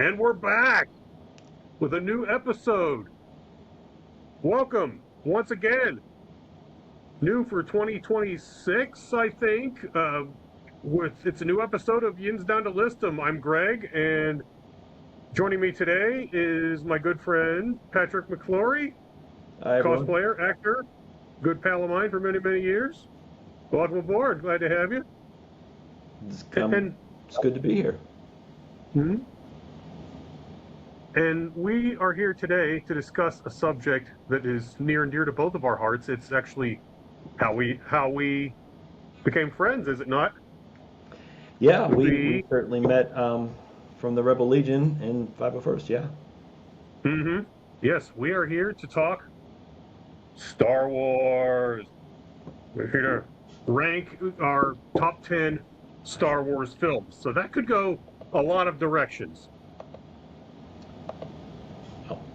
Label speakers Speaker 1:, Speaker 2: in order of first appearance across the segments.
Speaker 1: And we're back with a new episode. Welcome once again. New for 2026, I think. It's a new episode of Yinz Dahn to Listum. I'm Greg, and joining me today is my good friend Patrick McClory, cosplayer, actor, good pal of mine for many, many years. Welcome aboard. Glad to have you.
Speaker 2: It's good to be here.
Speaker 1: And we are here today to discuss a subject that is near and dear to both of our hearts. It's actually how we became friends, is it not?
Speaker 2: Yeah, we certainly met from the Rebel Legion in 501st, yeah.
Speaker 1: Yes, we are here to talk Star Wars. We're here to rank our top 10 Star Wars films. So that could go a lot of directions.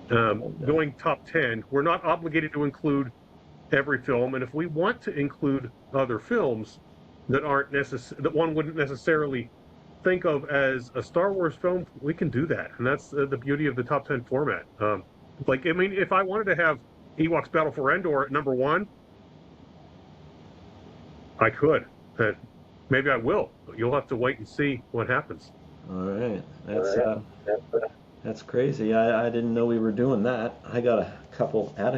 Speaker 1: Going top 10, we're not obligated to include every film, and if we want to include other films that that one wouldn't necessarily think of as a Star Wars film, we can do that, and that's the beauty of the top 10 format. If I wanted to have Ewoks Battle for Endor at number 1, I could. Maybe I will, but you'll have to wait and see what happens.
Speaker 2: All right, that's crazy. I didn't know we were doing that. I got a couple. I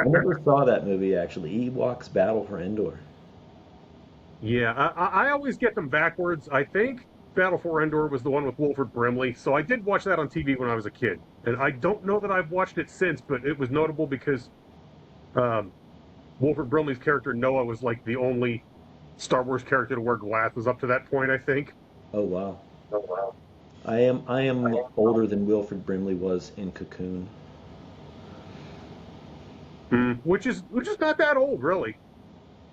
Speaker 2: never saw that movie, actually. Ewoks Battle for Endor.
Speaker 1: Yeah, I always get them backwards. I think Battle for Endor was the one with Wilford Brimley, so I did watch that on TV when I was a kid. And I don't know that I've watched it since, but it was notable because Wilford Brimley's character, Noah, was like the only Star Wars character to wear glasses up to that point, I think.
Speaker 2: Oh, wow. I am older than Wilford Brimley was in Cocoon.
Speaker 1: Which is not that old, really.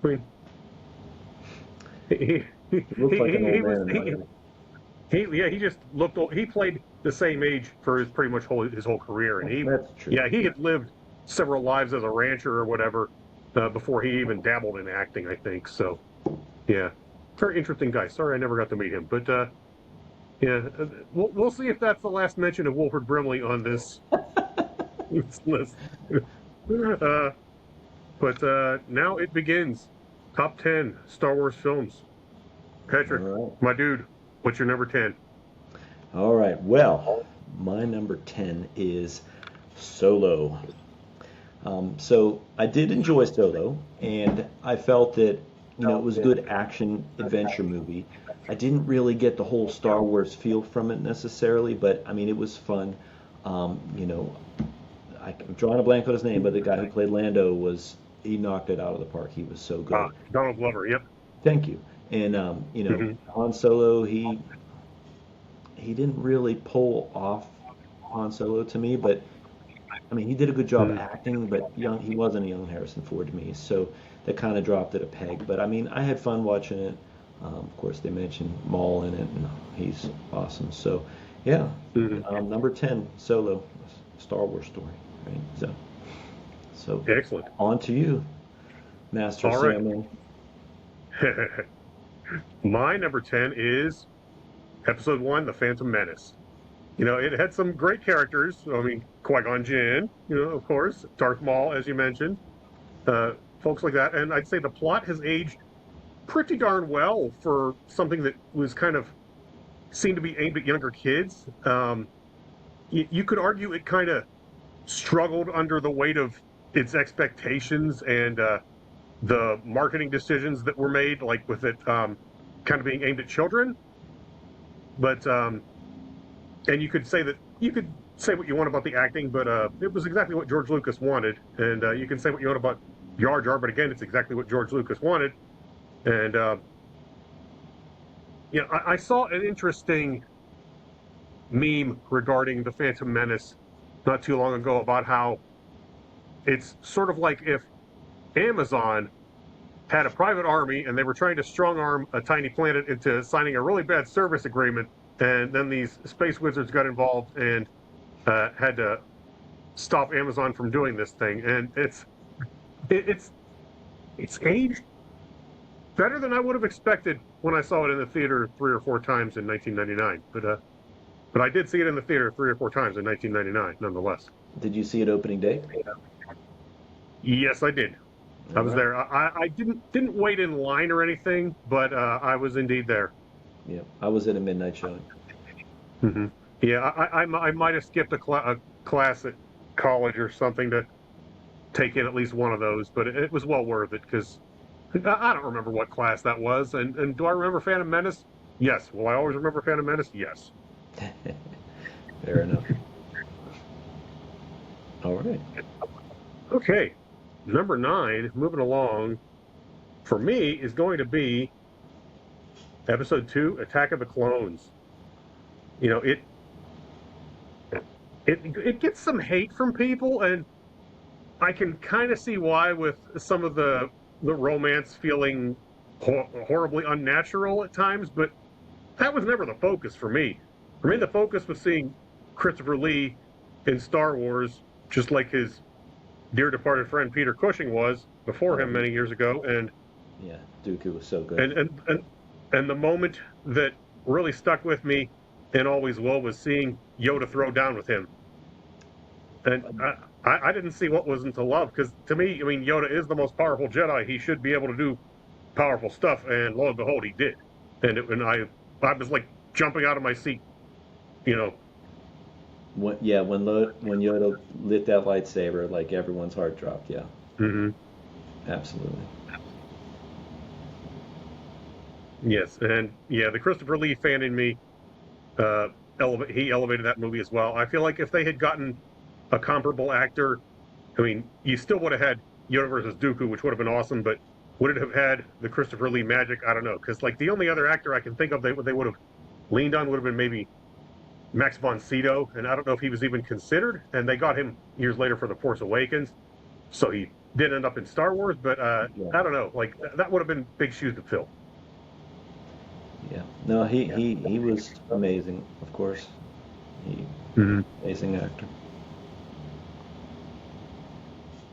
Speaker 1: I mean, he just looked old. He played the same age for pretty much his whole career, and
Speaker 2: That's true.
Speaker 1: he had lived several lives as a rancher or whatever before he even dabbled in acting, I think. So, yeah, very interesting guy. Sorry, I never got to meet him, but we'll see if that's the last mention of Wilford Brimley on this list. But now it begins. Top 10 Star Wars films. Patrick, my dude, what's your number 10?
Speaker 2: All right. Well, my number 10 is Solo. So I did enjoy Solo, and I felt that it was a good action adventure movie. I didn't really get the whole Star Wars feel from it necessarily, but I mean it was fun. I'm drawing a blank on his name, but the guy who played Lando he knocked it out of the park. He was so good.
Speaker 1: Donald Glover, yep.
Speaker 2: Thank you. And Han Solo, he didn't really pull off Han Solo to me, but I mean he did a good job acting, but he wasn't a young Harrison Ford to me, so that kind of dropped it a peg. But I mean I had fun watching it. Of course they mentioned Maul in it, and he's awesome. So yeah, number 10, Solo, Star Wars story, right? So
Speaker 1: excellent.
Speaker 2: On to you, Master Samuel.
Speaker 1: Right. My number 10 is Episode 1, The Phantom Menace. It had some great characters. I mean, Qui-Gon Jinn, of course, Darth Maul, as you mentioned, folks like that. And I'd say the plot has aged pretty darn well for something that was kind of seemed to be aimed at younger kids. You could argue it kind of struggled under the weight of its expectations and the marketing decisions that were made, like with it kind of being aimed at children. But and you could say what you want about the acting, but it was exactly what George Lucas wanted. And you can say what you want about Jar Jar, but again, it's exactly what George Lucas wanted. And I saw an interesting meme regarding the Phantom Menace not too long ago about how it's sort of like if Amazon had a private army and they were trying to strong-arm a tiny planet into signing a really bad service agreement, and then these space wizards got involved and had to stop Amazon from doing this thing. And it's aged better than I would have expected when I saw it in the theater 3 or 4 times in 1999. But but I did see it in the theater 3 or 4 times in 1999, nonetheless.
Speaker 2: Did you see it opening day?
Speaker 1: Yes, I did.
Speaker 2: All
Speaker 1: I was
Speaker 2: right.
Speaker 1: there. I didn't wait in line or anything, but I was indeed there.
Speaker 2: Yeah, I was at a midnight showing.
Speaker 1: Hmm. Yeah, I might have skipped a class at college or something to take in at least one of those, but it was well worth it because I don't remember what class that was. And do I remember Phantom Menace? Yes. Will I always remember Phantom Menace? Yes.
Speaker 2: Fair enough. All right.
Speaker 1: Okay. Number 9, moving along, for me is going to be Episode 2, Attack of the Clones. You know, it gets some hate from people, and I can kind of see why with some of the romance feeling horribly unnatural at times, but that was never the focus for me. For me,
Speaker 2: Yeah.
Speaker 1: the focus was seeing Christopher Lee in Star Wars, just like his dear departed friend Peter Cushing was before
Speaker 2: Oh,
Speaker 1: him many years ago,
Speaker 2: yeah. Dooku was so good.
Speaker 1: and and and, and the moment that really stuck with me and always will was seeing Yoda throw down with him. And I didn't see what wasn't to love because to me, I mean, Yoda is the most powerful Jedi. He should be able to do powerful stuff, and lo and behold, he did. And I was like jumping out of my seat, you know.
Speaker 2: When Yoda lit that lightsaber, like everyone's heart dropped. Yeah,
Speaker 1: Hmm.
Speaker 2: absolutely.
Speaker 1: Yes, and yeah, the Christopher Lee fan in me, uh, he elevated that movie as well. I feel like if they had gotten a comparable actor, I mean, you still would have had Yoda versus Dooku, which would have been awesome, but would it have had the Christopher Lee magic? I don't know, because like the only other actor I can think of they would have leaned on would have been maybe Max von Sydow, and I don't know if he was even considered. And they got him years later for The Force Awakens, so he did end up in Star Wars. But
Speaker 2: Yeah,
Speaker 1: I don't know, like that would have been big shoes to fill.
Speaker 2: yeah. No, he was amazing. Of course, he
Speaker 1: Hmm.
Speaker 2: amazing actor.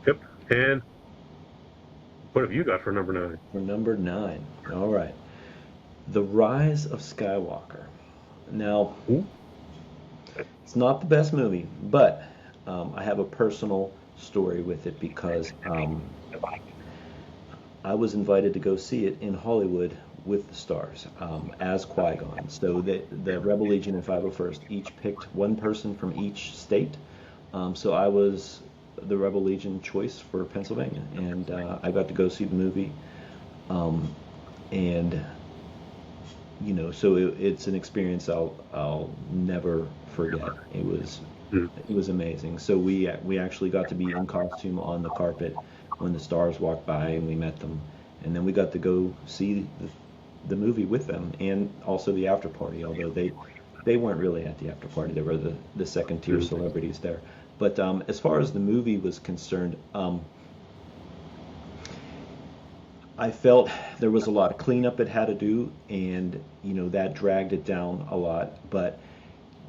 Speaker 1: Yep. And what have you got for number 9?
Speaker 2: For number 9. All right, The Rise of Skywalker. Now,
Speaker 1: Ooh.
Speaker 2: it's not the best movie, but I have a personal story with it because I was invited to go see it in Hollywood with the stars as Qui-Gon. So the Rebel Legion and 501st each picked one person from each state. So I was the Rebel Legion choice for Pennsylvania, and I got to go see the movie. Um, and so it's an experience I'll never forget. It was amazing. So we actually got to be in costume on the carpet when the stars walked by and we met them, and then we got to go see the movie with them and also the after party. Although they weren't really at the after party; they were the second tier
Speaker 1: Mm.
Speaker 2: celebrities there. But as far as the movie was concerned, I felt there was a lot of cleanup it had to do, and that dragged it down a lot. But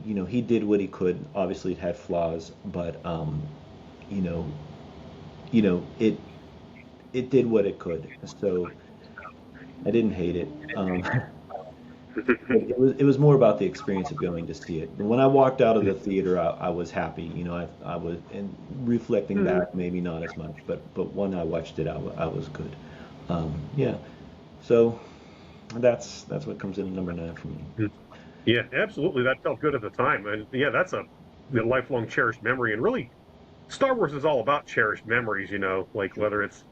Speaker 2: he did what he could. Obviously, it had flaws, but you know, it did what it could. So I didn't hate it. But it was more about the experience of going to see it. And when I walked out of the theater, I was happy. I was, and reflecting
Speaker 1: Mm.
Speaker 2: back, maybe not as much, but when I watched it, I was good. Yeah. So that's what comes in at number 9 for me.
Speaker 1: Yeah, absolutely. That felt good at the time, and yeah, that's a lifelong cherished memory. And really, Star Wars is all about cherished memories. You know, like whether it's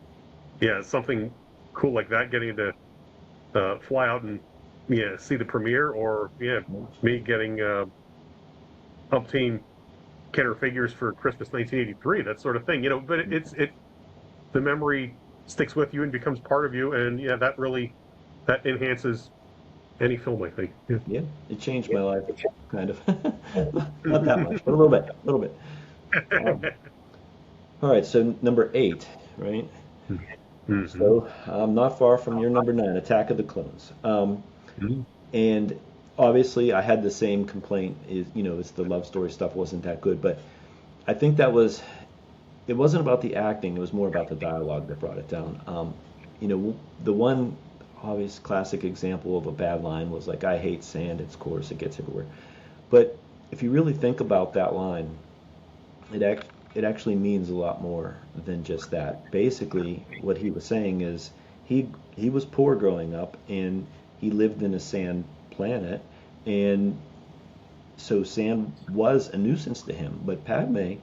Speaker 1: something cool like that, getting to fly out and see the premiere, or me getting umpteen Kenner figures for Christmas 1983, that sort of thing. You know, but it's the memory sticks with you and becomes part of you, and yeah, that enhances any film, I think. Yeah.
Speaker 2: Yeah, it changed my life, kind of. Not that much, but a little bit, a little bit. Um, all right, so number 8, right?
Speaker 1: Hmm.
Speaker 2: So not far from your number 9, Attack of the Clones.
Speaker 1: Hmm.
Speaker 2: And obviously, I had the same complaint. It's the love story stuff wasn't that good, but I think it wasn't about the acting. It was more about the dialogue that brought it down. The one obvious classic example of a bad line was like, "I hate sand. It's coarse. It gets everywhere." But if you really think about that line, it actually means a lot more than just that. Basically, what he was saying is he was poor growing up, and he lived in a sand planet, and so sand was a nuisance to him. But Padme,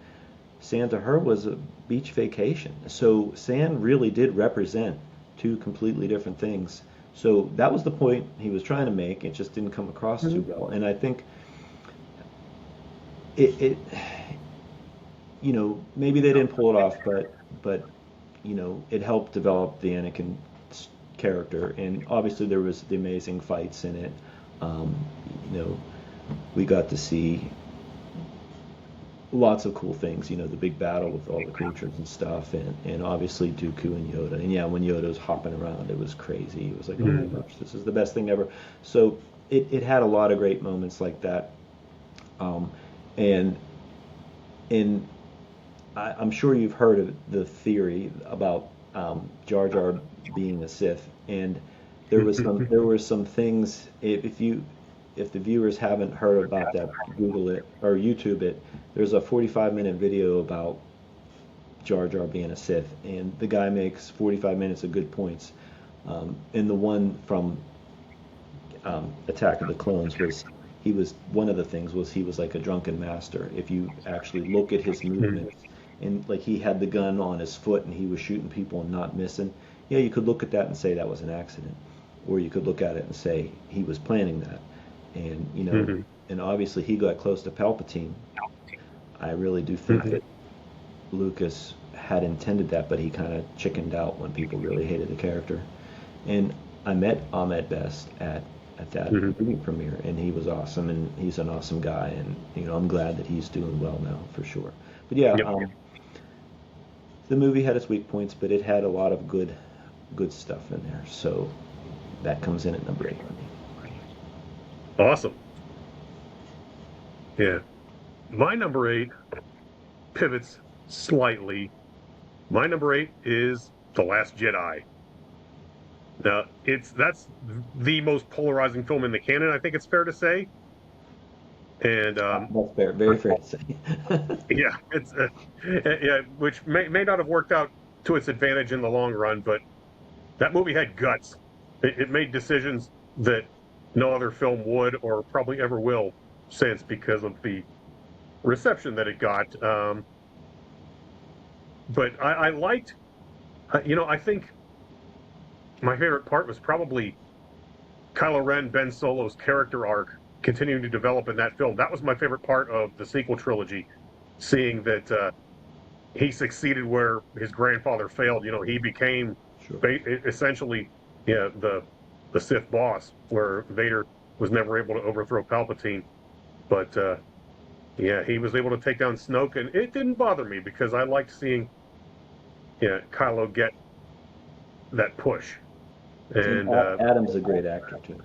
Speaker 2: sand to her was a beach vacation. So sand really did represent two completely different things. So that was the point he was trying to make. It just didn't come across too well. And I think it maybe they didn't pull it off, but it helped develop the Anakin character, and obviously there was the amazing fights in it. Um, you know, we got to see lots of cool things. The big battle with all the creatures and stuff, and obviously Dooku and Yoda. And yeah, when Yoda was hopping around, it was crazy. It was like, oh my gosh, this is the best thing ever. So it had a lot of great moments like that. Um, and and I'm sure you've heard of the theory about Jar Jar being a Sith, and there were some things. If the viewers haven't heard about that, Google it or YouTube it. There's a 45-minute video about Jar Jar being a Sith, and the guy makes 45 minutes of good points. And the one from Attack of the Clones was he was one of the things was he was like a drunken master. If you actually look at his movements, and like he had the gun on his foot and he was shooting people and not missing, yeah, you could look at that and say that was an accident, or you could look at it and say he was planning that. And and obviously he got close to Palpatine. I really do think that Lucas had intended that, but he kind of chickened out when people really hated the character. And I met Ahmed Best at that movie premiere, and he was awesome, and he's an awesome guy, and I'm glad that he's doing well now for sure. But yeah, the movie had its weak points, but it had a lot of good stuff in there. So that comes in at number 8 for me.
Speaker 1: Awesome. Yeah. My number 8 pivots slightly. My number 8 is The Last Jedi. Now, that's the most polarizing film in the canon, I think it's fair to say. And
Speaker 2: That's fair, very fair to say.
Speaker 1: yeah, it's yeah, which may not have worked out to its advantage in the long run, but that movie had guts. It made decisions that no other film would or probably ever will since, because of the reception that it got. But I liked, I think my favorite part was probably Kylo Ren, Ben Solo's character arc continuing to develop in that film. That was my favorite part of the sequel trilogy, seeing that he succeeded where his grandfather failed. He became
Speaker 2: Sure.
Speaker 1: Essentially, the Sith boss, where Vader was never able to overthrow Palpatine. But yeah, he was able to take down Snoke, and it didn't bother me because I liked seeing Kylo get that push. And
Speaker 2: Adam's a great actor too.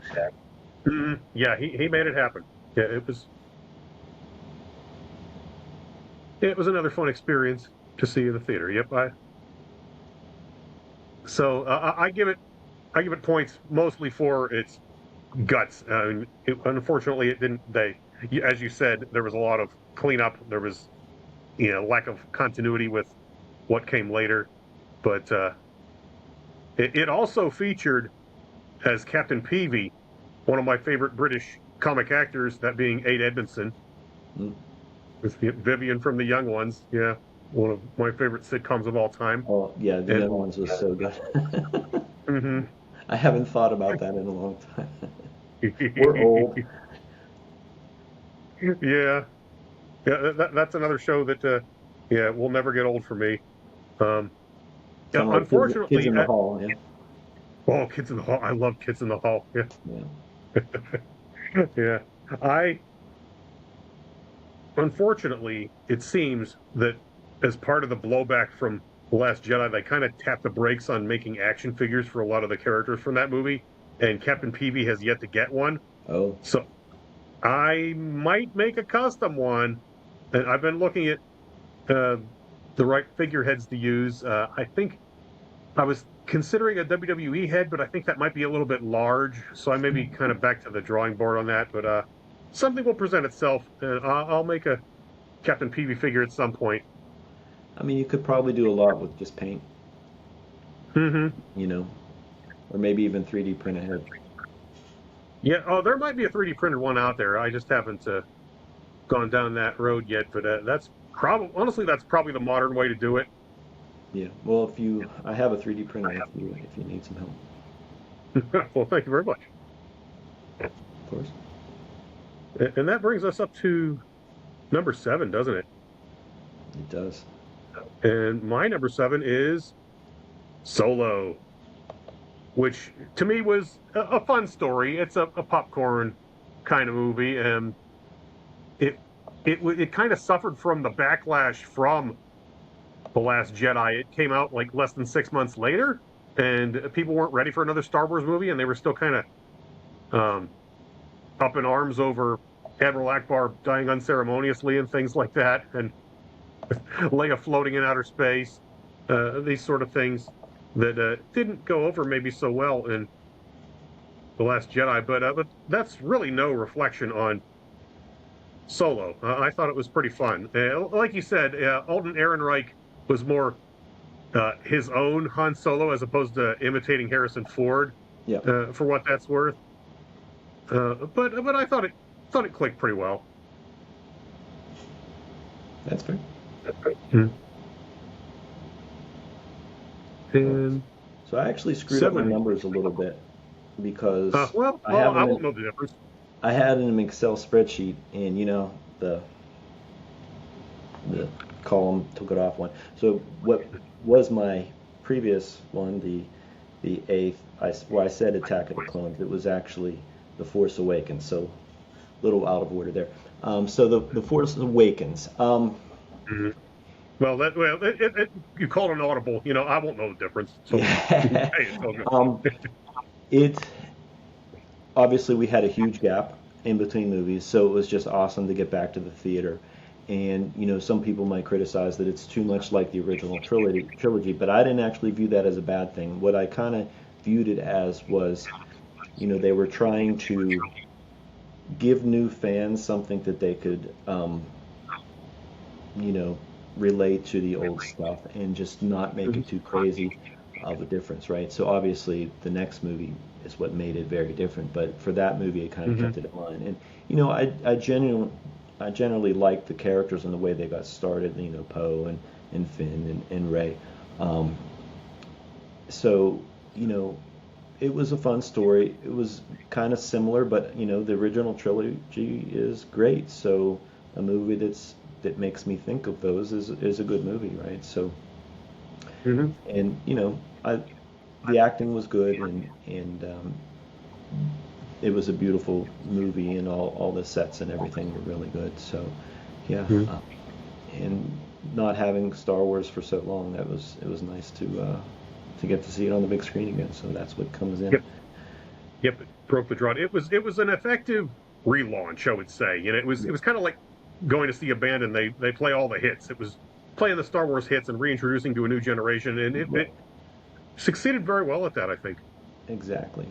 Speaker 1: yeah, he made it happen. Yeah, it was another fun experience to see in the theater. Yep, I give it points mostly for its guts. I mean, unfortunately, it didn't. As you said, there was a lot of cleanup. There was lack of continuity with what came later, but it also featured as Captain Peavy one of my favorite British comic actors, that being Ade Edmondson, with Vivian from The Young Ones. Yeah, one of my favorite sitcoms of all time.
Speaker 2: Oh yeah, The Young Ones was so good. I haven't thought about that in a long time. We're old.
Speaker 1: Yeah, that's another show that yeah, will never get old for me. Yeah,
Speaker 2: Like
Speaker 1: unfortunately,
Speaker 2: Kids in the Hall. Yeah.
Speaker 1: Oh, Kids in the Hall! I love Kids in the Hall. Yeah,
Speaker 2: Yeah.
Speaker 1: yeah. Unfortunately, it seems that as part of the blowback from The Last Jedi, they kind of tapped the brakes on making action figures for a lot of the characters from that movie, and Captain Peavy has yet to get one.
Speaker 2: Oh.
Speaker 1: So I might make a custom one, and I've been looking at the right figureheads to use. I think I was considering a WWE head, but I think that might be a little bit large, so I may be kind of back to the drawing board on that. But something will present itself, and I'll make a Captain Peavy figure at some point.
Speaker 2: I mean, you could probably do a lot with just paint,
Speaker 1: Hmm.
Speaker 2: you know, or maybe even 3D print ahead.
Speaker 1: Yeah. Oh, there might be a 3D printed one out there. I just haven't gone down that road yet. But that's probably honestly that's probably the modern way to do it.
Speaker 2: Yeah. Well, I have a 3D printer if you need some help,
Speaker 1: Well, thank you very much.
Speaker 2: of course.
Speaker 1: And that brings us up to number 7, doesn't it?
Speaker 2: It does.
Speaker 1: And my number 7 is Solo, which to me was a fun story. It's a popcorn kind of movie, and it it kind of suffered from the backlash from the Last Jedi. It came out like less than 6 months later, and people weren't ready for another Star Wars movie, and they were still kind of um, up in arms over Admiral Akbar dying unceremoniously and things like that, and Leia floating in outer space. These sort of things that didn't go over maybe so well in the Last Jedi, but that's really no reflection on Solo. I thought it was pretty fun. Like you said, Alden Ehrenreich was more his own Han Solo as opposed to imitating Harrison Ford.
Speaker 2: Yeah,
Speaker 1: For what that's worth. But I thought it clicked pretty well.
Speaker 2: that's fair.
Speaker 1: Mm.
Speaker 2: Well,
Speaker 1: And
Speaker 2: so I actually screwed up my
Speaker 1: 7.
Speaker 2: numbers a little bit because I
Speaker 1: Well,
Speaker 2: have
Speaker 1: I
Speaker 2: them in,
Speaker 1: won't know the difference.
Speaker 2: I had an Excel spreadsheet, and the column took it off one. So what was my previous one, the eighth, where I said Attack of the Clones, it was actually The Force Awakens. So a little out of order there. So the Force Awakens.
Speaker 1: Hmm. Well, you called an audible. I won't know the difference. So,
Speaker 2: Yeah.
Speaker 1: hey, it's all good.
Speaker 2: um, it obviously we had a huge gap in between movies, so it was just awesome to get back to the theater. And some people might criticize that it's too much like the original trilogy, but I didn't actually view that as a bad thing. What I kind of viewed it as was, they were trying to give new fans something that they could, you know, relate to the old stuff and just not make it too crazy of a difference, right? So obviously the next movie is what made it very different, but for that movie it kind of
Speaker 1: Hmm.
Speaker 2: kept it in line. And I generally liked the characters and the way they got started, Poe and Finn and Rey. Um, so, you know, it was a fun story. It was kind of similar, but the original trilogy is great. So a movie that makes me think of those is a good movie, right? So,
Speaker 1: Hmm.
Speaker 2: and the acting was good, and it was a beautiful movie, and all the sets and everything were really good. So, yeah, and not having Star Wars for so long, it was nice to get to see it on the big screen again. So that's what comes in.
Speaker 1: Yep, yep. It broke the drought. It was an effective relaunch, I would say. It was kind of like going to see a band and they play all the hits. It was playing the Star Wars hits and reintroducing to a new generation, and it,
Speaker 2: Yeah,
Speaker 1: it succeeded very well at that, I think.
Speaker 2: exactly.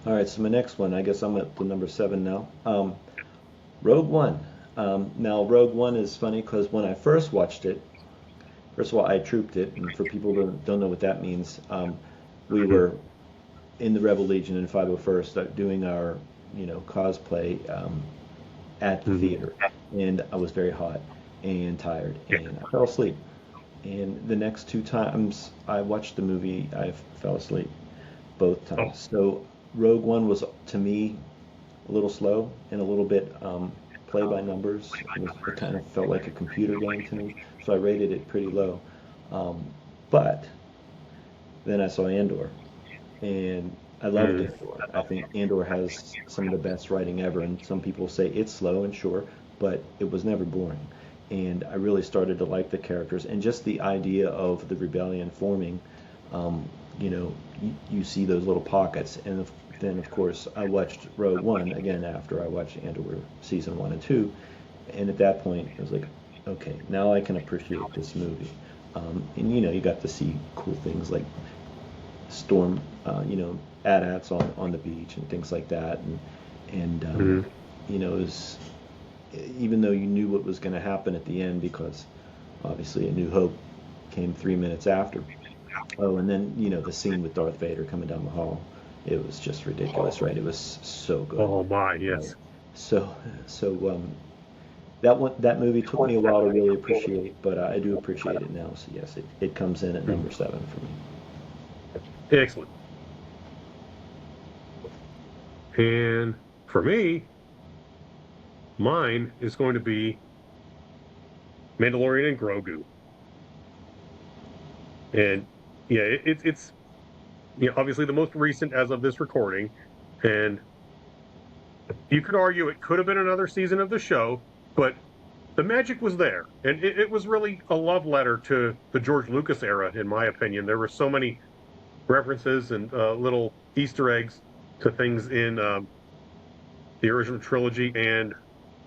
Speaker 2: All right, so my next one, I guess I'm at the number 7 now. Rogue One. Now, Rogue One is funny because when I first watched it, first of all, I trooped it, and for people who don't know what that means, we were in the Rebel Legion in 501st doing our, cosplay at the
Speaker 1: Hmm.
Speaker 2: theater, and I was very hot and tired,
Speaker 1: Yeah.
Speaker 2: and I fell asleep. And the next two times I watched the movie, I fell asleep both
Speaker 1: Oh.
Speaker 2: times. So Rogue One was to me a little slow and a little bit play by numbers. It kind of felt like a computer game to me, so I rated it pretty low. Um, but then I saw Andor, and I loved
Speaker 1: Hmm.
Speaker 2: Andor. I think Andor has some of the best writing ever, and some people say it's slow and sure, but it was never boring. And I really started to like the characters and just the idea of the rebellion forming. Um, you see those little pockets, and then of course I watched Rogue One again after I watched Andor season 1 and 2, and at that point it was like, okay, now I can appreciate this movie. And you got to see cool things like storm, AT-ATs on the beach and things like that, and
Speaker 1: Mhm.
Speaker 2: it was, even though you knew what was going to happen at the end, because obviously A New Hope came 3 minutes after. Oh, and then the scene with Darth Vader coming down the hall, it was just ridiculous, right? It was so good,
Speaker 1: Oh my,
Speaker 2: right?
Speaker 1: yes.
Speaker 2: So that movie took me a while to really appreciate, but I do appreciate it now. So yes, it comes in at
Speaker 1: Mhm.
Speaker 2: number 7 for me.
Speaker 1: Excellent. And for me, mine is going to be Mandalorian and Grogu. And yeah, it's obviously the most recent as of this recording, and you could argue it could have been another season of the show, but the magic was there, and it was really a love letter to the George Lucas era, in my opinion. There were so many references and little Easter eggs to things in the original trilogy and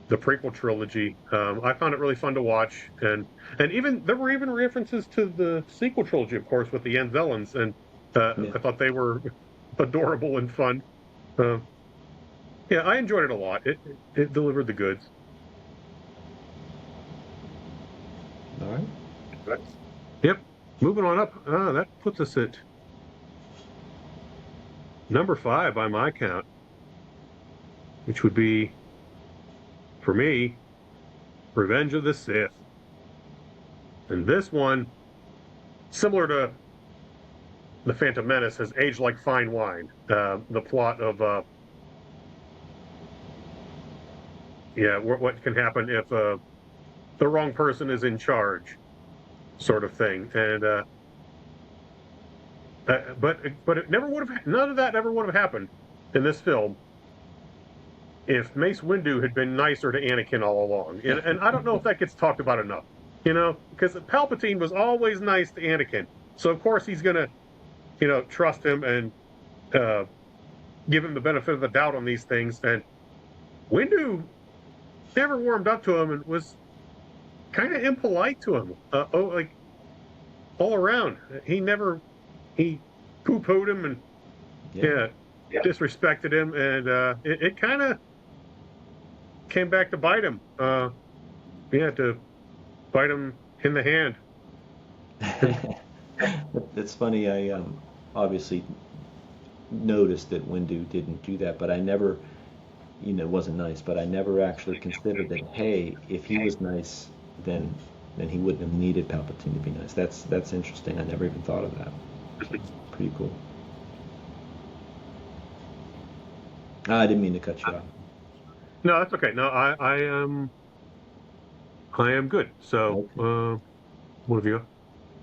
Speaker 1: the prequel trilogy. I found it really fun to watch, and even there were even references to the sequel trilogy, of course, with the Yinz Dahns, and
Speaker 2: Yeah.
Speaker 1: I thought they were adorable and fun. Uh, yeah, I enjoyed it a lot. It delivered the goods.
Speaker 2: All right.
Speaker 1: Yep. Moving on up. That puts us at number 5 by my count, which would be for me Revenge of the Sith. And this one, similar to The Phantom Menace, has aged like fine wine. The plot of what can happen if the wrong person is in charge, sort of thing. And but it never would have. None of that ever would have happened in this film if Mace Windu had been nicer to Anakin all along. And I don't know if that gets talked about enough. Because Palpatine was always nice to Anakin, so of course he's gonna trust him and uh, give him the benefit of the doubt on these things. And Windu never warmed up to him and was kind of impolite to him. Like all around. He poo pooed him and
Speaker 2: Yeah.
Speaker 1: yeah, disrespected him, and it kind of came back to bite him. To bite him in the hand.
Speaker 2: It's funny. I obviously noticed that Windu didn't do that, but I never, wasn't nice. But I never actually considered that. Hey, if he was nice, then he wouldn't have needed Palpatine to be nice. That's interesting. I never even thought of that. Pretty cool. I didn't mean to cut you off.
Speaker 1: No, that's okay. No, I am good. So,
Speaker 2: Okay.
Speaker 1: what have you?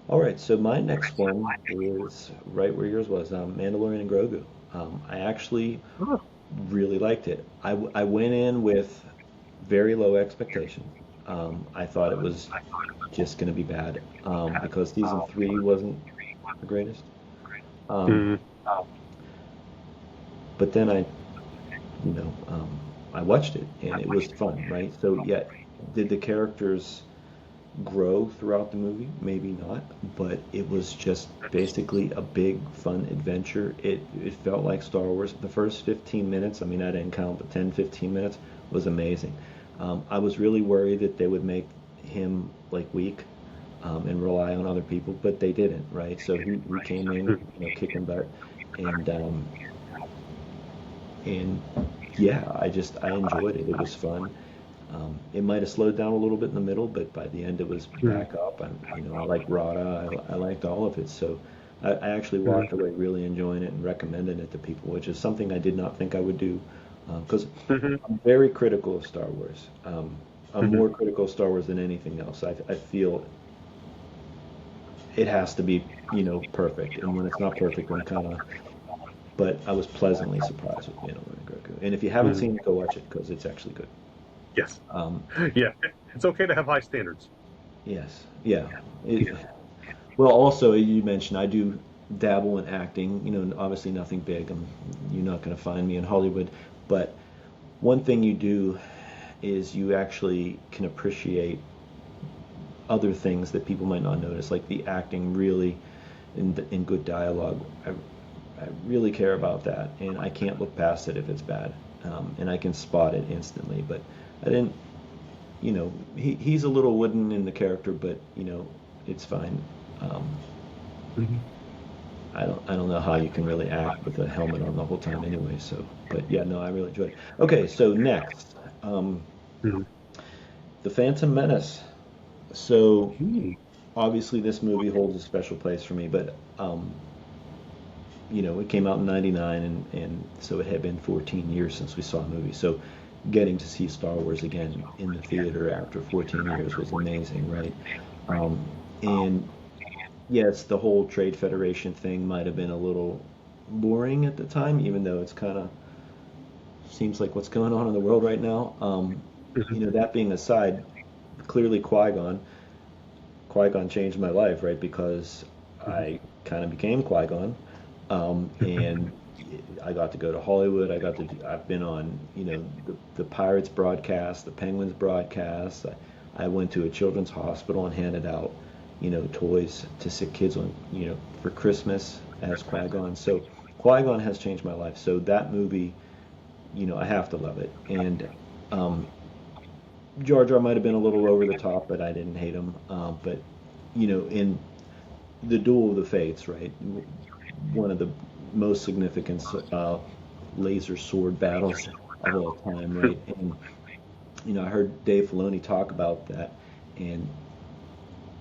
Speaker 2: All right, so my next one is right where yours was, Mandalorian and Grogu. I actually
Speaker 1: Oh,
Speaker 2: really liked it. I went in with very low expectations. I thought it was just going to be bad because season 3 wasn't the greatest. Um,
Speaker 1: mm,
Speaker 2: but then you know, um, I watched it and it was fun, right? So yeah, did the characters grow throughout the movie? Maybe not, but it was just basically a big fun adventure. It felt like Star Wars. The first 15 minutes, I mean, I didn't count, but 10, 15 minutes was amazing. I was really worried that they would make him like weak and rely on other people, but they didn't, right? So he came in,
Speaker 1: mm,
Speaker 2: kicking butt, and and yeah, I enjoyed it. It was fun. It might have slowed down a little bit in the middle, but by the end it was
Speaker 1: mm,
Speaker 2: back up. I like Rada. I liked all of it. So I actually
Speaker 1: mm,
Speaker 2: walked away really enjoying it and recommending it to people, which is something I did not think I would do, because
Speaker 1: mhm,
Speaker 2: I'm very critical of Star Wars. I'm
Speaker 1: mhm,
Speaker 2: more critical of Star Wars than anything else. I feel it has to be, perfect, and when it's not perfect, I'm kind of. But I was pleasantly surprised with Mandalorian Grogu. And if you haven't
Speaker 1: mm.
Speaker 2: seen it, go watch it because it's actually good.
Speaker 1: Yes.
Speaker 2: Um,
Speaker 1: Yeah. It's okay to have high standards.
Speaker 2: yes, yeah. Well, also you mentioned I do dabble in acting. Obviously nothing big. You're not going to find me in Hollywood, but one thing you do is you actually can appreciate other things that people might not notice, like the acting really in good dialogue. I really care about that, and I can't look past it if it's bad. and I can spot it instantly. But I didn't, he's a little wooden in the character, but it's fine. Um,
Speaker 1: Mhm.
Speaker 2: I don't know how you can really act with a helmet on the whole time anyway. So, but yeah, no, I really enjoyed it. Okay, so next, um,
Speaker 1: Mhm.
Speaker 2: The Phantom Menace. So
Speaker 1: Mhm.
Speaker 2: obviously this movie holds a special place for me, but it came out in '99, and so it had been 14 years since we saw a movie. So getting to see Star Wars again in the theater after 14 years was amazing, right? Um, and yes, the whole Trade Federation thing might have been a little boring at the time, even though it's kind of seems like what's going on in the world right now.
Speaker 1: Mhm.
Speaker 2: That being aside, clearly Qui-Gon changed my life, right? Because
Speaker 1: Mhm.
Speaker 2: I kind of became Qui-Gon, and I got to go to Hollywood. I've been on, the Pirates broadcast, the Penguins broadcast. I went to a children's hospital and handed out, toys to sick kids for Christmas as Qui-Gon. So Qui-Gon has changed my life. So that movie, I have to love it. And um, Jar Jar might have been a little over the top, but I didn't hate him. But in the Duel of the Fates, right? One of the most significant laser sword battles of all time, right? And I heard Dave Filoni talk about that, and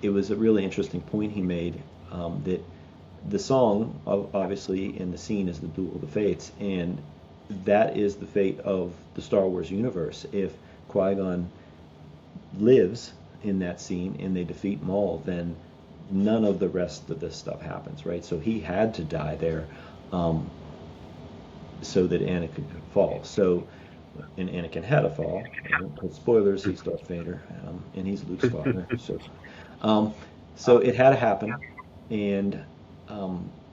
Speaker 2: it was a really interesting point he made, that the song, obviously, in the scene is the Duel of the Fates, and that is the fate of the Star Wars universe. If Qui-Gon lives in that scene and they defeat Maul, then none of the rest of this stuff happens, right? So he had to die there, um, so that Anakin could fall. So, and Anakin had to fall. I won't put spoilers. He's Darth Vader, and he's Luke's father. Um, so it had to happen, and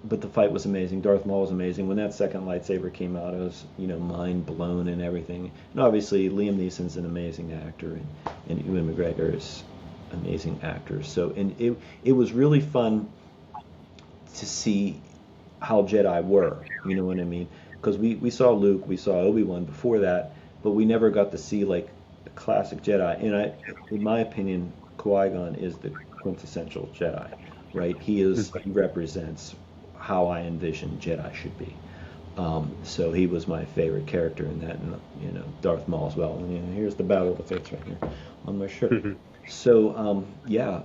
Speaker 2: but the fight was amazing. Darth Maul was amazing. When that second lightsaber came out, I was mind blown and everything. And obviously Liam Neeson's an amazing actor, and Ewan McGregor is amazing actor. So and it was really fun to see how Jedi were. You know what I mean? Because we saw Luke, we saw Obi-Wan before that, but we never got to see like a classic Jedi. And in my opinion, Qui-Gon is the quintessential Jedi, right? He represents how I envision Jedi should be. So he was my favorite character in that, and Darth Maul as well. And here's the Battle of the Fates right here on my shirt. So yeah,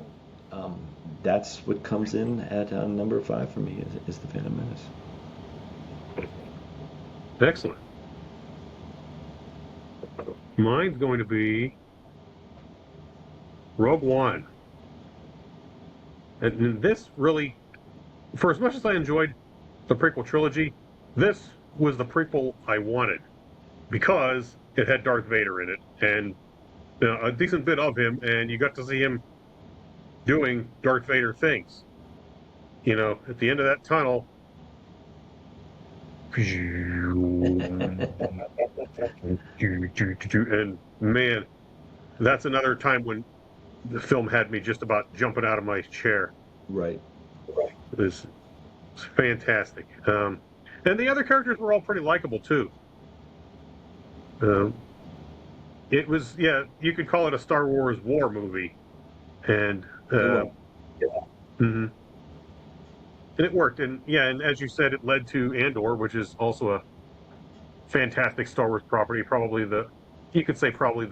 Speaker 2: um, that's what comes in at number 5 for me is the Phantom Menace.
Speaker 1: Excellent. Mine's going to be Rogue One. And this really, for as much as I enjoyed the prequel trilogy, this was the prequel I wanted because it had Darth Vader in it and a decent bit of him, and you got to see him doing Darth Vader things. At the end of that tunnel, and man, that's another time when the film had me just about jumping out of my chair.
Speaker 2: Right.
Speaker 1: It was fantastic. And the other characters were all pretty likable too. Um, it was, yeah, you could call it a Star Wars war movie, and
Speaker 2: It was.
Speaker 1: mhm. And it worked. And yeah, and as you said, it led to Andor, which is also a fantastic Star Wars property. Probably you could say probably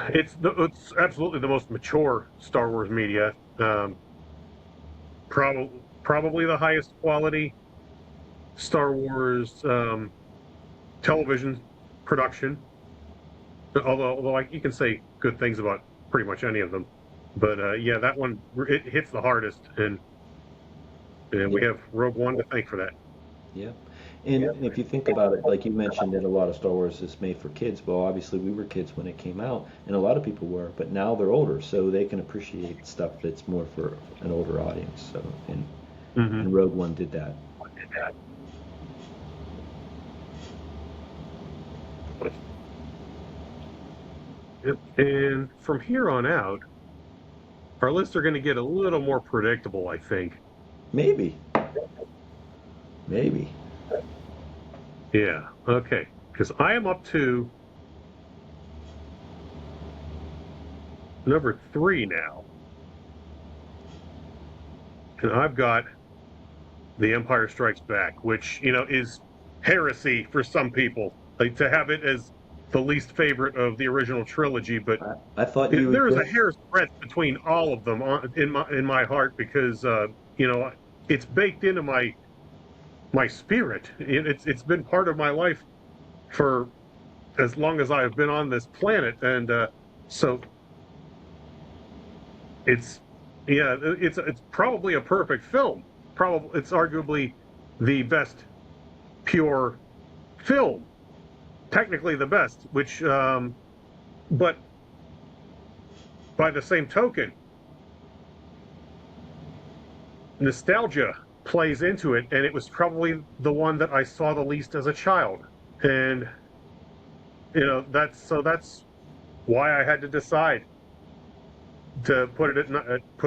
Speaker 1: it's absolutely the most mature Star Wars media. Probably the highest quality Star Wars television production. Although you can say good things about pretty much any of them, but yeah, that one it hits the hardest, and we
Speaker 2: Yeah.
Speaker 1: have Rogue One to thank for that.
Speaker 2: Yeah. And if you think about it, like you mentioned that a lot of Star Wars is made for kids. Well, obviously we were kids when it came out, and a lot of people were, but now they're older, so they can appreciate stuff that's more for an older audience. So, and
Speaker 1: Hmm.
Speaker 2: Rogue One did that.
Speaker 1: And from here on out, our lists are going to get a little more predictable, I think.
Speaker 2: Maybe, maybe.
Speaker 1: Yeah. Okay. Because I am up to number 3 now, and I've got The Empire Strikes Back, which is heresy for some people, like to have it as the least favorite of the original trilogy. But
Speaker 2: I thought you would
Speaker 1: there is a
Speaker 2: put.
Speaker 1: hair's breadth between all of them in my heart because you know it's baked into my spirit. It's been part of my life for as long as I have been on this planet, and so it's yeah, it's probably a perfect film. Probably it's arguably the best pure film, technically the best. Which, but by the same token, nostalgia plays into it, and it was probably the one that I saw the least as a child, and that's why I had to decide to put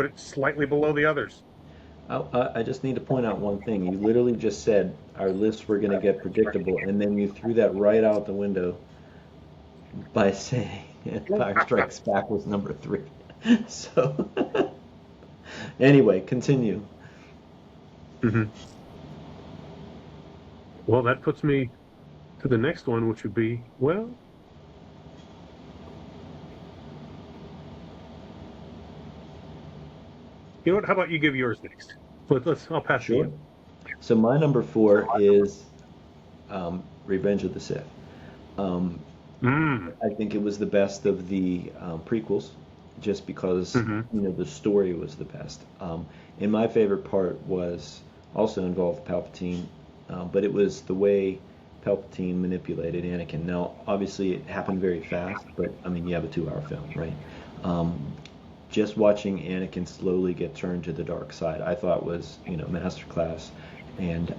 Speaker 1: it slightly below the others.
Speaker 2: I just need to point out one thing. You literally just said our lists were going to get predictable, and then you threw that right out the window by saying Empire Strikes Back was number three. So, anyway, continue.
Speaker 1: Hmm. Well, that puts me to the next one, which would be, well, you know what? How about you give yours next? I'll pass to
Speaker 2: Sure.
Speaker 1: you.
Speaker 2: So my number four is Revenge of the Sith. Um,
Speaker 1: Mm.
Speaker 2: I think it was the best of the prequels, just because
Speaker 1: Hmm.
Speaker 2: the story was the best. And my favorite part was also involved Palpatine, but it was the way Palpatine manipulated Anakin. Now, obviously, it happened very fast, but I mean, you have a 2-hour film, right? Um, just watching Anakin slowly get turned to the dark side, I thought was masterclass, and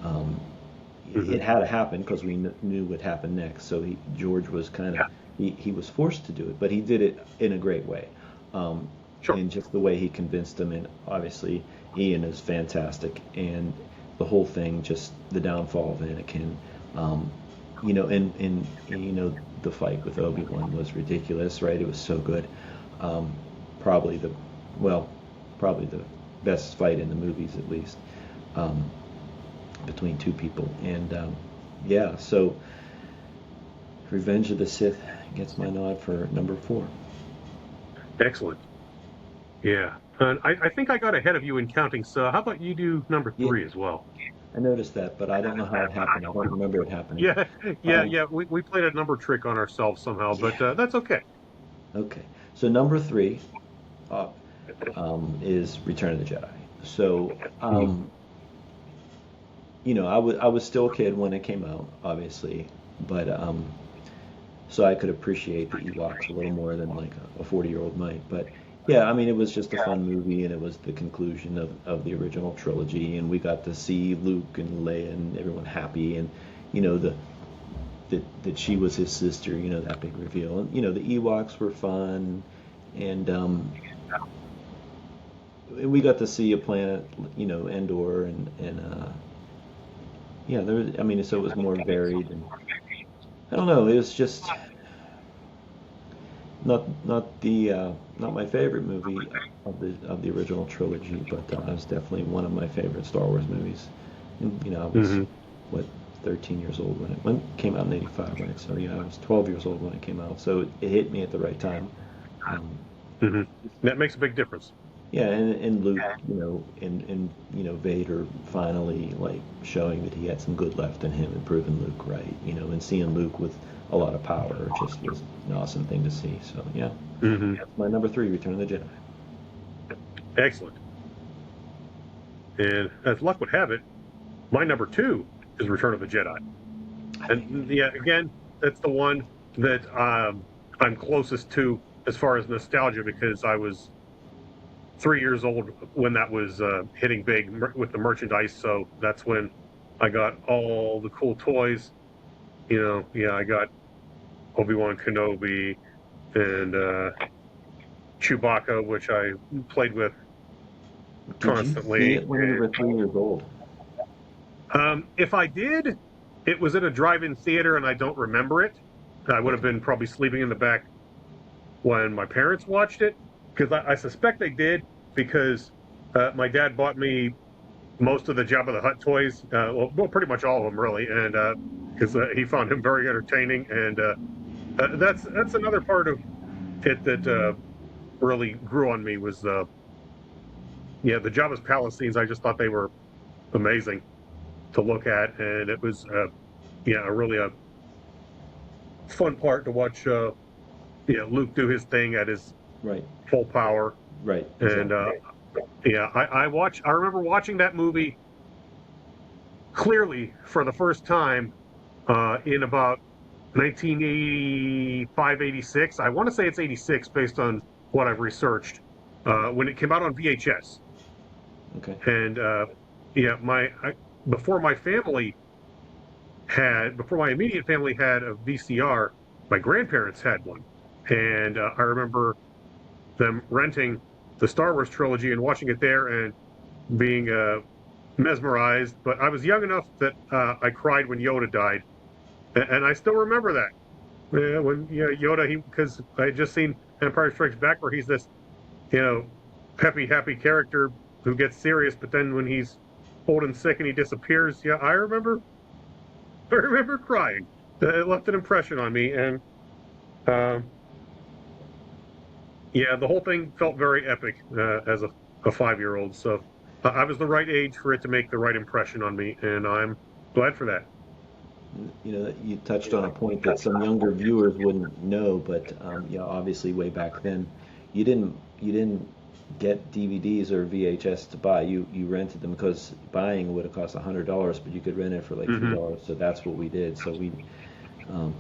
Speaker 1: Hmm.
Speaker 2: it had to happen because we knew what happened next. So George was kind of
Speaker 1: Yeah,
Speaker 2: he was forced to do it, but he did it in a great way, um,
Speaker 1: sure.
Speaker 2: and just the way he convinced him. And obviously, Ian is fantastic, and the whole thing, just the downfall of Anakin, um, and the fight with Obi-Wan was ridiculous, right? It was so good. Um, probably the well, probably the best fight in the movies, at least. Um, between two people. And yeah, so Revenge of the Sith gets my nod for number four.
Speaker 1: Excellent. Yeah. And I think I got ahead of you in counting. So how about you do number
Speaker 2: Yeah,
Speaker 1: 3 as well?
Speaker 2: I noticed that, but I don't know how it happened. I don't remember it happening.
Speaker 1: Yeah, yeah,
Speaker 2: Um,
Speaker 1: yeah. We played a number trick on ourselves somehow, but
Speaker 2: yeah.
Speaker 1: that's okay.
Speaker 2: Okay. So number three uh, is Return of the Jedi. So
Speaker 1: Mm.
Speaker 2: I was still a kid when it came out, obviously, but so I could appreciate the Ewoks a little more than like a 40-year-old might. But yeah, I mean, it was just a fun movie, and it was the conclusion of the original trilogy, and we got to see Luke and Leia and everyone happy, and the that she was his sister, that big reveal, and the Ewoks were fun, and we got to see a planet, Endor, and yeah, I mean, so it was more varied, and I don't know, it was just not my favorite movie of the original trilogy, but it was definitely one of my favorite Star Wars movies. And I was
Speaker 1: Hmm.
Speaker 2: what 13 years old when it came out in '85, right? So yeah, I was 12 years old when it came out, so it hit me at the right time. Um,
Speaker 1: Hmm. That makes a big difference.
Speaker 2: yeah, and Luke, and Vader finally like showing that he had some good left in him and proving Luke right, and seeing Luke with a lot of power just was an awesome thing to see. So yeah,
Speaker 1: Hmm.
Speaker 2: that's my number three, Return of the Jedi.
Speaker 1: Excellent. And as luck would have it, my number 2 is Return of the Jedi.
Speaker 2: I
Speaker 1: And
Speaker 2: think
Speaker 1: yeah, again, that's the one that I'm closest to as far as nostalgia because I was 3 years old when that was hitting big with the merchandise. So that's when I got all the cool toys. Yeah, I got Obi-Wan Kenobi and Chewbacca, which I played with
Speaker 2: did you see
Speaker 1: constantly.
Speaker 2: it when you were 3 years old?
Speaker 1: If I did, it was at a drive-in theater, and I don't remember it. I would have
Speaker 2: Okay.
Speaker 1: been probably sleeping in the back when my parents watched it, because I suspect they did, because my dad bought me most of the Jabba the Hutt toys, well, pretty much all of them really, and because he found him very entertaining, and that's another part of it that really grew on me was yeah, the Jabba's palace scenes. I just thought they were amazing to look at, and it was yeah, really a fun part to watch. Luke do his thing at his
Speaker 2: Right.
Speaker 1: full power,
Speaker 2: Right.
Speaker 1: and
Speaker 2: Exactly.
Speaker 1: yeah, I remember watching that movie clearly for the first time in about 1985, 86. I want to say it's 86 based on what I've researched when it came out on VHS.
Speaker 2: Okay.
Speaker 1: And yeah, before my family before my immediate family had a VCR, my grandparents had one. And I remember them renting the Star Wars trilogy and watching it there and being mesmerized. But I was young enough that I cried when Yoda died. And I still remember that. Yeah, when Yoda, because I had just seen Empire Strikes Back, where he's this, you know, peppy, happy character who gets serious, but then when he's old and sick and he disappears, yeah, I remember crying. It left an impression on me, and um, yeah, the whole thing felt very epic as a 5-year-old. So I was the right age for it to make the right impression on me, and I'm glad for that.
Speaker 2: You know, you touched on a point that some younger viewers wouldn't know, but yeah, obviously way back then, you didn't get DVDs or VHS to buy. You rented them because buying would have cost $100, but you could rent it for like
Speaker 1: Hmm.
Speaker 2: $3. So that's what we did. So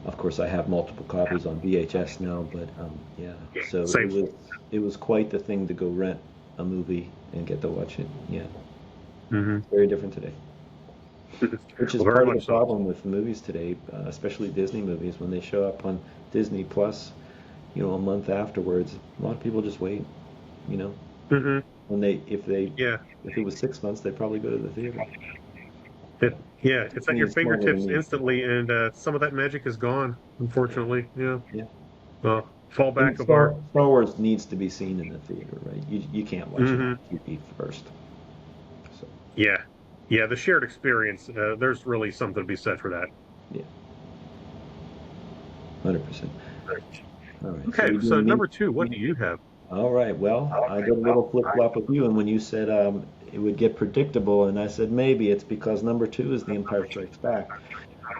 Speaker 2: of course, I have multiple copies on VHS now, but yeah. So
Speaker 1: Same.
Speaker 2: it was quite the thing to go rent a movie and get to watch it. Yeah,
Speaker 1: Hmm.
Speaker 2: it's very different today. Which is
Speaker 1: Well, very
Speaker 2: part of the
Speaker 1: much so.
Speaker 2: problem with movies today, especially Disney movies, when they show up on Disney Plus, a month afterwards. A lot of people just wait. You know,
Speaker 1: Hmm.
Speaker 2: when
Speaker 1: Yeah.
Speaker 2: if it was 6 months, they'd probably go to the theater.
Speaker 1: Yeah, it's at
Speaker 2: Disney
Speaker 1: your
Speaker 2: is smarter than
Speaker 1: fingertips
Speaker 2: me.
Speaker 1: instantly, and some of that magic is gone,
Speaker 2: Yeah,
Speaker 1: unfortunately. Yeah.
Speaker 2: yeah. And
Speaker 1: Fallback of our.
Speaker 2: Star Wars needs to be seen in the theater, right? You can't watch it on
Speaker 1: Hmm.
Speaker 2: TV first. So
Speaker 1: Yeah, yeah, the shared experience. There's really something to be said for that.
Speaker 2: yeah, 100%. All right. So
Speaker 1: Okay,
Speaker 2: we're
Speaker 1: so
Speaker 2: doing me.
Speaker 1: number two, what do you have?
Speaker 2: All right. Well, I did a little flip-flop with you, and when you said it would get predictable, and I said maybe it's because number two is The Empire Strikes Back.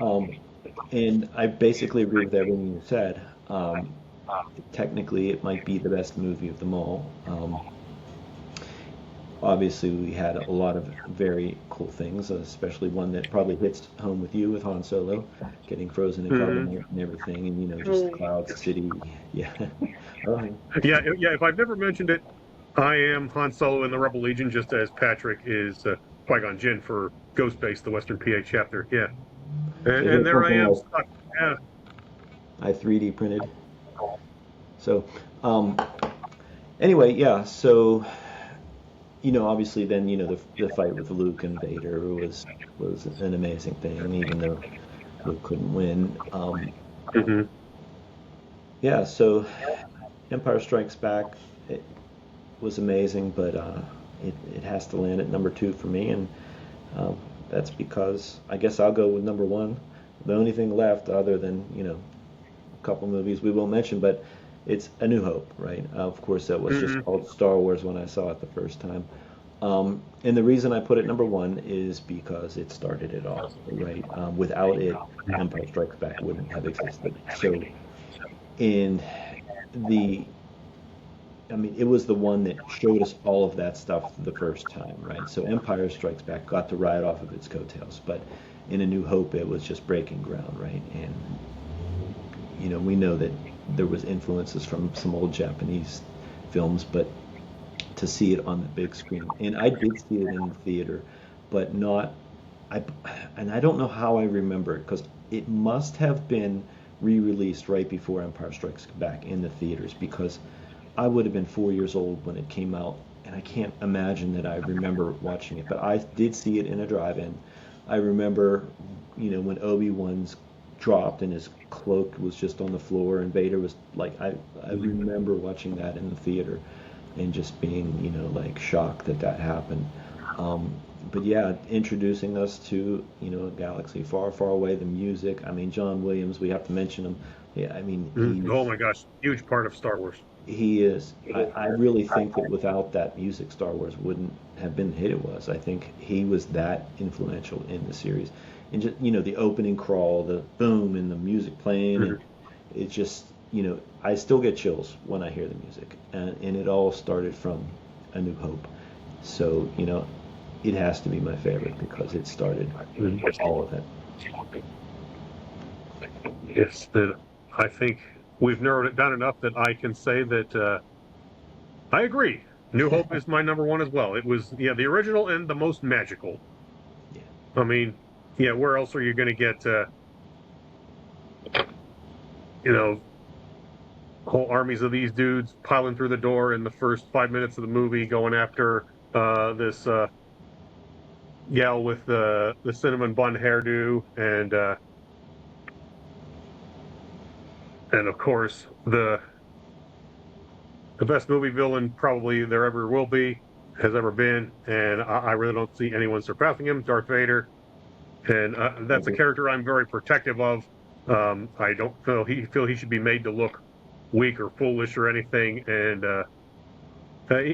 Speaker 2: Um, and I basically agree with everything you said. Technically, it might be the best movie of them all. Obviously, we had a lot of very cool things, especially one that probably hits home with you with Han Solo getting frozen in
Speaker 1: Hmm.
Speaker 2: carbonite and everything, and just Cloud City. Yeah. Oh,
Speaker 1: Yeah, yeah. If I've never mentioned it, I am Han Solo in the Rebel Legion, just as Patrick is Qui-Gon Jinn for Ghost Base, the Western PA chapter. Yeah,
Speaker 2: so
Speaker 1: and
Speaker 2: here's
Speaker 1: there I
Speaker 2: something
Speaker 1: am stuck. Yeah.
Speaker 2: I 3D printed. So, um, anyway, yeah. So, obviously, then the fight with Luke and Vader was an amazing thing, and even though Luke couldn't win,
Speaker 1: Hmm.
Speaker 2: yeah. So, Empire Strikes Back it was amazing, but it has to land at number two for me, and um, that's because I guess I'll go with number one. The only thing left, other than a couple movies we won't mention, but it's A New Hope, right? Of course, that was just
Speaker 1: Hmm.
Speaker 2: called Star Wars when I saw it the first time. And the reason I put it number one is because it started it all, right? Without it, Empire Strikes Back wouldn't have existed. So, in the, I mean, it was the one that showed us all of that stuff the first time, right? So Empire Strikes Back got to ride off of its coattails, but in A New Hope, it was just breaking ground, right? And we know that there was influences from some old Japanese films, but to see it on the big screen, and I did see it in the theater, but not I, and I don't know how I remember it because it must have been re-released right before Empire Strikes Back in the theaters because I would have been 4 years old when it came out, and I can't imagine that I remember watching it. But I did see it in a drive-in. I remember, when Obi-Wan's dropped and his cloak was just on the floor and Vader was like, I remember watching that in the theater and just being, like shocked that that happened. Um, but yeah, introducing us to, a galaxy far, far away, the music. I mean, John Williams, we have to mention him. Yeah, I mean,
Speaker 1: Oh my gosh, huge part of Star Wars.
Speaker 2: he is. I really think that without that music, Star Wars wouldn't have been the hit it was. I think he was that influential in the series. And just, the opening crawl, the boom, and the music playing, and
Speaker 1: Mhm.
Speaker 2: it just, I still get chills when I hear the music. And it all started from A New Hope. So, it has to be my favorite because it started all of it.
Speaker 1: Yes, that I think we've narrowed it down enough that I can say that I agree. New Hope is my number one as well. It was, yeah, the original and the most magical.
Speaker 2: Yeah.
Speaker 1: I mean, yeah, where else are you going to get, you know, whole armies of these dudes piling through the door in the first 5 minutes of the movie, going after this gal with the cinnamon bun hairdo, and of course the best movie villain probably there ever will be, has ever been, and I really don't see anyone surpassing him, Darth Vader. And that's a character I'm very protective of. I don't feel he should be made to look weak or foolish or anything, and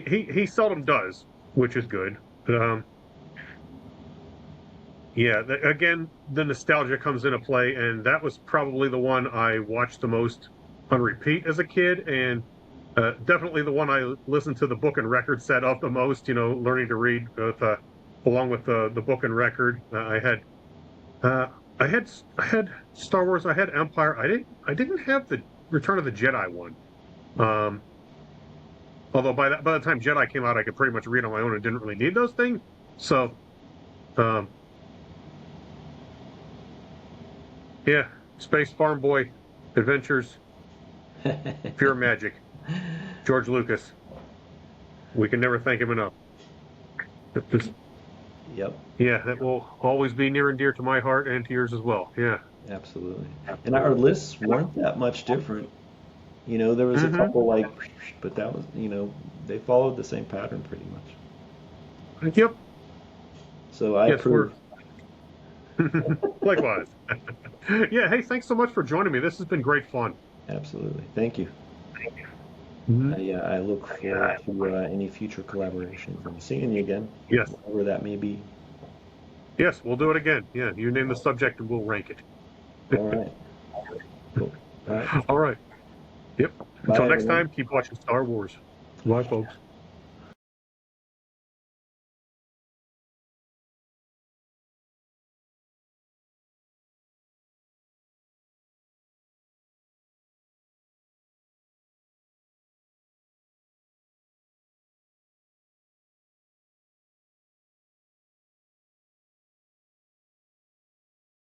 Speaker 1: he seldom does, which is good. Um, yeah, again, the nostalgia comes into play, and that was probably the one I watched the most on repeat as a kid, and definitely the one I listened to the book and record set of the most. Learning to read along with the book and record. Uh, I had Star Wars. I had Empire. I didn't have the Return of the Jedi one. Um, Although by the time Jedi came out, I could pretty much read on my own and didn't really need those things. So um, yeah, Space Farm Boy Adventures, Pure Magic, George Lucas. We can never thank him enough.
Speaker 2: Yep.
Speaker 1: Yeah, that will always be near and dear to my heart and to yours as well. Yeah.
Speaker 2: Absolutely. And our lists weren't that much different. There was a
Speaker 1: Hmm.
Speaker 2: couple like, but that was, they followed the same pattern pretty much.
Speaker 1: Yep.
Speaker 2: So I
Speaker 1: Yes, we're
Speaker 2: approve.
Speaker 1: likewise. Yeah. Hey, thanks so much for joining me. This has been great fun.
Speaker 2: Absolutely. Thank you.
Speaker 1: Mhm.
Speaker 2: Yeah, I look forward to any future collaborations and seeing you again,
Speaker 1: Yes.
Speaker 2: whatever that may be.
Speaker 1: Yes, we'll do it again. Yeah, you name the subject and we'll rank
Speaker 2: All
Speaker 1: it.
Speaker 2: right. Cool. All right.
Speaker 1: All right. Yep.
Speaker 2: Bye,
Speaker 1: Until next
Speaker 2: everyone.
Speaker 1: time, keep watching Star Wars. Bye, folks.